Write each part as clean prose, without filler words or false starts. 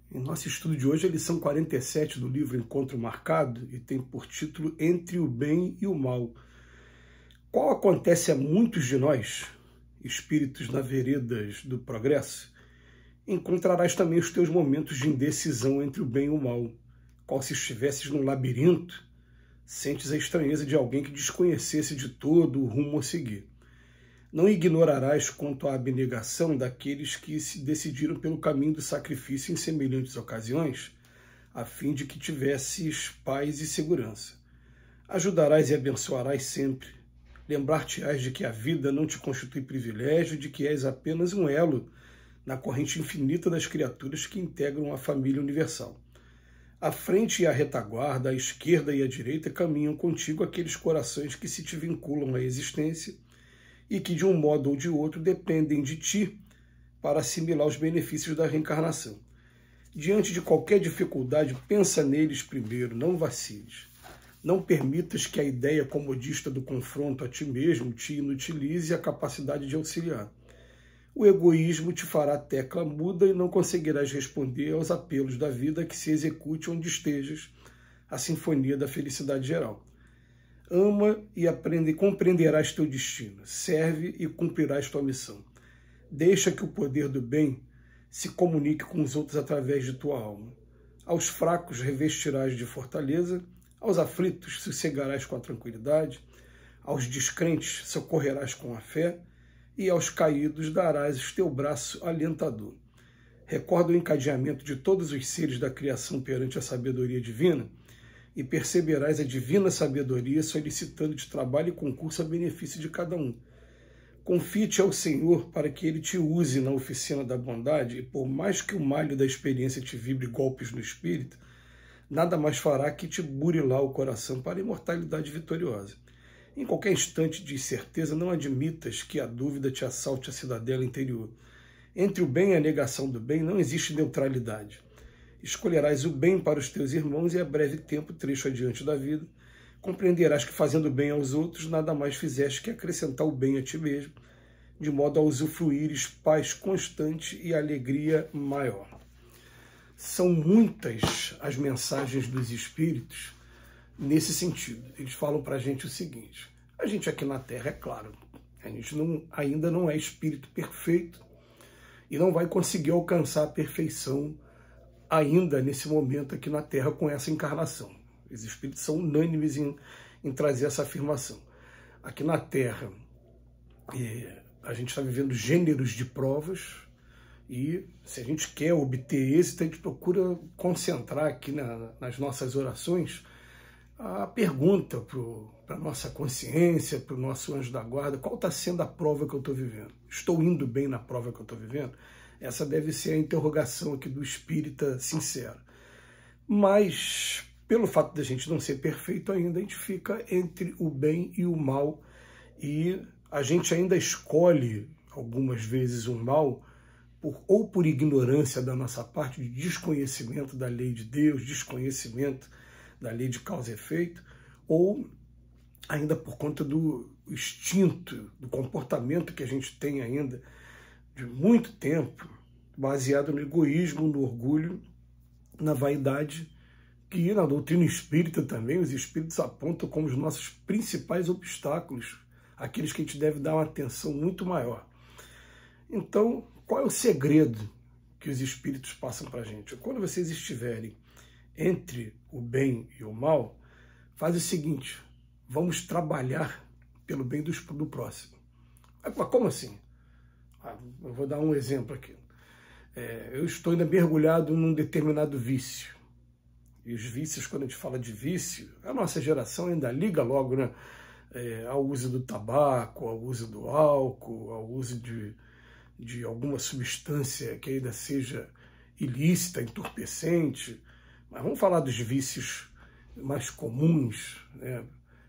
Em nosso estudo de hoje, a lição 47 do livro Encontro Marcado, e tem por título Entre o Bem e o Mal. Qual acontece a muitos de nós, espíritos na veredas do progresso, encontrarás também os teus momentos de indecisão entre o bem e o mal, qual se estivesses num labirinto, sentes a estranheza de alguém que desconhecesse de todo o rumo a seguir. Não ignorarás quanto à abnegação daqueles que se decidiram pelo caminho do sacrifício em semelhantes ocasiões, a fim de que tivesses paz e segurança. Ajudarás e abençoarás sempre. Lembrar-te-ás de que a vida não te constitui privilégio, de que és apenas um elo na corrente infinita das criaturas que integram a família universal. À frente e à retaguarda, à esquerda e à direita, caminham contigo aqueles corações que se te vinculam à existência e que, de um modo ou de outro, dependem de ti para assimilar os benefícios da reencarnação. Diante de qualquer dificuldade, pensa neles primeiro, não vaciles. Não permitas que a ideia comodista do confronto a ti mesmo te inutilize a capacidade de auxiliar. O egoísmo te fará tecla muda e não conseguirás responder aos apelos da vida que se execute onde estejas a sinfonia da felicidade geral. Ama e aprende, compreenderás teu destino. Serve e cumprirás tua missão. Deixa que o poder do bem se comunique com os outros através de tua alma. Aos fracos revestirás de fortaleza, aos aflitos sossegarás com a tranquilidade, aos descrentes socorrerás com a fé, e aos caídos darás teu braço alentador. Recorda o encadeamento de todos os seres da criação perante a sabedoria divina, e perceberás a divina sabedoria solicitando-te trabalho e concurso a benefício de cada um. Confie-te ao Senhor para que Ele te use na oficina da bondade, e por mais que o malho da experiência te vibre golpes no espírito, nada mais fará que te burilar o coração para a imortalidade vitoriosa. Em qualquer instante de incerteza, não admitas que a dúvida te assalte a cidadela interior. Entre o bem e a negação do bem não existe neutralidade. Escolherás o bem para os teus irmãos e a breve tempo, trecho adiante da vida, compreenderás que fazendo bem aos outros, nada mais fizeste que acrescentar o bem a ti mesmo, de modo a usufruires paz constante e alegria maior. São muitas as mensagens dos espíritos nesse sentido. Eles falam para a gente o seguinte: a gente aqui na Terra, é claro, a gente ainda não é espírito perfeito e não vai conseguir alcançar a perfeição ainda nesse momento aqui na Terra com essa encarnação. Os espíritos são unânimes em trazer essa afirmação. Aqui na Terra, a gente está vivendo gêneros de provas, e se a gente quer obter êxito, a gente procura concentrar aqui nas nossas orações a pergunta para a nossa consciência, para o nosso anjo da guarda: qual está sendo a prova que eu estou vivendo? Estou indo bem na prova que eu estou vivendo? Essa deve ser a interrogação aqui do espírita sincero. Mas, pelo fato de a gente não ser perfeito ainda, a gente fica entre o bem e o mal, e a gente ainda escolhe, algumas vezes, o mal, ou por ignorância da nossa parte, de desconhecimento da lei de Deus, desconhecimento da lei de causa e efeito, ou ainda por conta do instinto, do comportamento que a gente tem ainda de muito tempo, baseado no egoísmo, no orgulho, na vaidade, que na doutrina espírita também os espíritos apontam como os nossos principais obstáculos, aqueles que a gente deve dar uma atenção muito maior. Então, qual é o segredo que os espíritos passam para a gente? Quando vocês estiverem entre o bem e o mal, faz o seguinte: vamos trabalhar pelo bem do próximo. Mas como assim? Eu vou dar um exemplo aqui. Eu estou ainda mergulhado num determinado vício. E os vícios, quando a gente fala de vício, a nossa geração ainda liga logo, né, ao uso do tabaco, ao uso do álcool, ao uso de alguma substância que ainda seja ilícita, entorpecente. Mas vamos falar dos vícios mais comuns, né,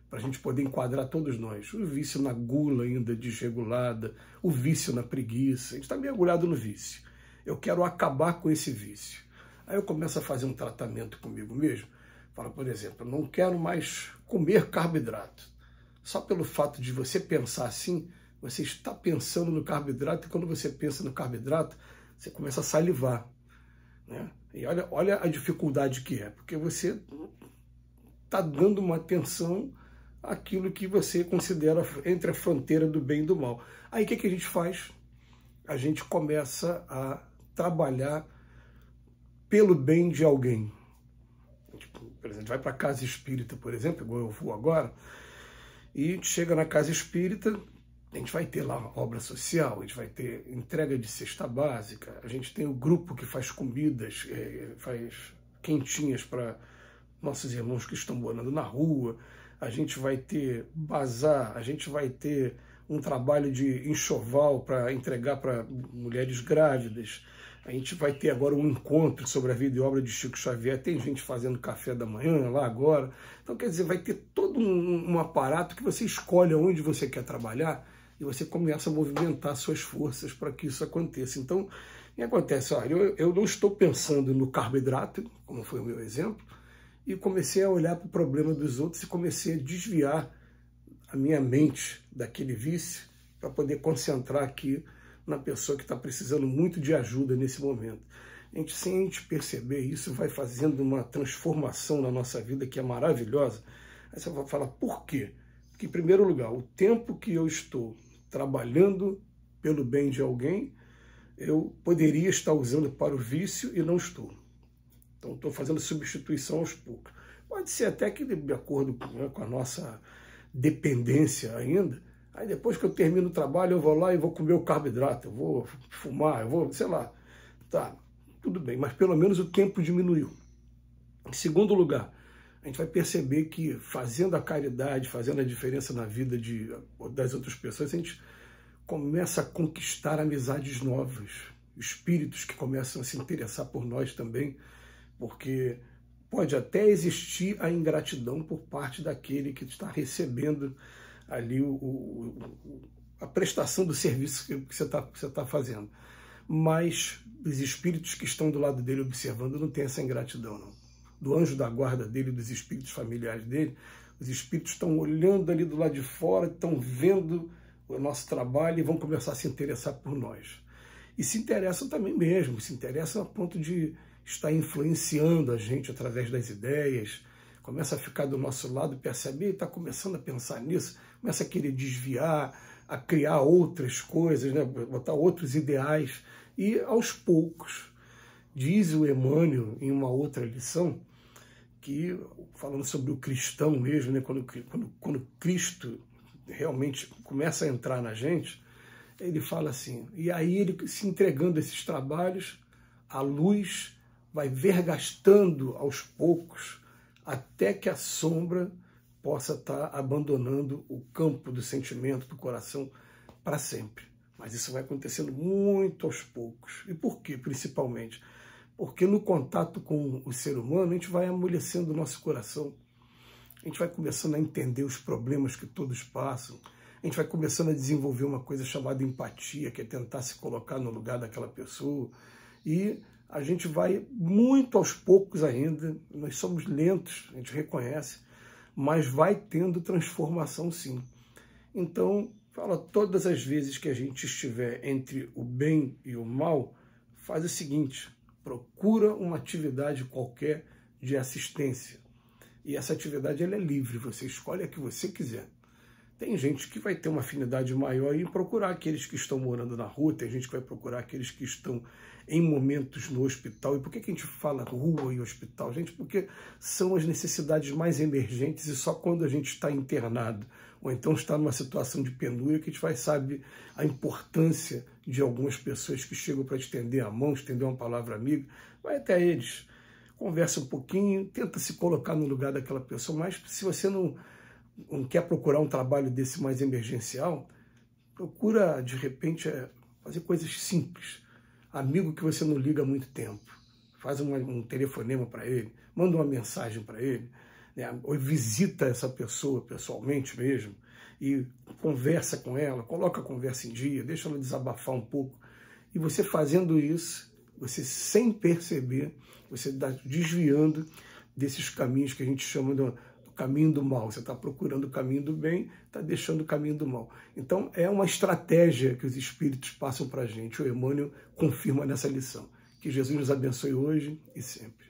para a gente poder enquadrar todos nós. O vício na gula ainda desregulada, o vício na preguiça. A gente está mergulhado no vício. Eu quero acabar com esse vício. Aí eu começo a fazer um tratamento comigo mesmo. Falo, por exemplo, eu não quero mais comer carboidrato. Só pelo fato de você pensar assim, você está pensando no carboidrato, e quando você pensa no carboidrato, você começa a salivar, né? E olha a dificuldade que é, porque você está dando uma atenção àquilo que você considera entre a fronteira do bem e do mal. Aí o que a gente faz? A gente começa a trabalhar pelo bem de alguém. Tipo, por exemplo, vai para a casa espírita, por exemplo, igual eu vou agora, e a gente chega na casa espírita, a gente vai ter lá obra social, a gente vai ter entrega de cesta básica, a gente tem o grupo que faz comidas, faz quentinhas para nossos irmãos que estão morando na rua, a gente vai ter bazar, a gente vai ter um trabalho de enxoval para entregar para mulheres grávidas, a gente vai ter agora um encontro sobre a vida e obra de Chico Xavier, tem gente fazendo café da manhã lá agora, então quer dizer, vai ter todo um aparato que você escolhe onde você quer trabalhar e você começa a movimentar suas forças para que isso aconteça. Então, o que acontece? Olha, eu não estou pensando no carboidrato, como foi o meu exemplo, e comecei a olhar para o problema dos outros e comecei a desviar a minha mente daquele vício para poder concentrar aqui na pessoa que está precisando muito de ajuda nesse momento. Sem a gente perceber isso, vai fazendo uma transformação na nossa vida que é maravilhosa. Aí você vai falar, por quê? Porque, em primeiro lugar, o tempo que eu estou trabalhando pelo bem de alguém, eu poderia estar usando para o vício e não estou. Então, estou fazendo substituição aos poucos. Pode ser até que, de acordo com a nossa dependência ainda, aí depois que eu termino o trabalho, eu vou lá e vou comer o carboidrato, eu vou fumar, eu vou, sei lá. Tá, tudo bem, mas pelo menos o tempo diminuiu. Em segundo lugar, a gente vai perceber que fazendo a caridade, fazendo a diferença na vida das outras pessoas, a gente começa a conquistar amizades novas, espíritos que começam a se interessar por nós também, porque pode até existir a ingratidão por parte daquele que está recebendo ali a prestação do serviço que você tá fazendo. Mas os espíritos que estão do lado dele observando não tem essa ingratidão, não. Do anjo da guarda dele, dos espíritos familiares dele, os espíritos estão olhando ali do lado de fora, estão vendo o nosso trabalho e vão começar a se interessar por nós. E se interessam também mesmo, se interessam a ponto de estar influenciando a gente através das ideias, começa a ficar do nosso lado, percebe, está começando a pensar nisso, começa a querer desviar, a criar outras coisas, né? Botar outros ideais, e aos poucos, diz o Emmanuel em uma outra lição, que, falando sobre o cristão mesmo, né? quando Cristo realmente começa a entrar na gente, ele fala assim, e aí ele se entregando a esses trabalhos, a luz vai vergastando aos poucos, até que a sombra possa estar abandonando o campo do sentimento, do coração, para sempre. Mas isso vai acontecendo muito aos poucos. E por quê, principalmente? Porque no contato com o ser humano, a gente vai amolecendo o nosso coração. A gente vai começando a entender os problemas que todos passam. A gente vai começando a desenvolver uma coisa chamada empatia, que é tentar se colocar no lugar daquela pessoa. E a gente vai muito aos poucos ainda, nós somos lentos, a gente reconhece, mas vai tendo transformação sim. Então, fala, todas as vezes que a gente estiver entre o bem e o mal, faz o seguinte, procura uma atividade qualquer de assistência. E essa atividade ela é livre, você escolhe a que você quiser. Tem gente que vai ter uma afinidade maior em procurar aqueles que estão morando na rua, tem gente que vai procurar aqueles que estão em momentos no hospital. E por que a gente fala rua e hospital? Gente, porque são as necessidades mais emergentes e só quando a gente está internado ou então está numa situação de penúria que a gente vai saber a importância de algumas pessoas que chegam para estender a mão, estender uma palavra amiga. Vai até eles, conversa um pouquinho, tenta se colocar no lugar daquela pessoa, mas se você não quer procurar um trabalho desse mais emergencial, procura, de repente, fazer coisas simples. Amigo que você não liga há muito tempo, faz um telefonema para ele, manda uma mensagem para ele, né? Ou visita essa pessoa pessoalmente mesmo, e conversa com ela, coloca a conversa em dia, deixa ela desabafar um pouco. E você fazendo isso, você sem perceber, você está desviando desses caminhos que a gente chama de caminho do mal. Você está procurando o caminho do bem, está deixando o caminho do mal. Então, é uma estratégia que os espíritos passam para a gente. O Emmanuel confirma nessa lição. Que Jesus nos abençoe hoje e sempre.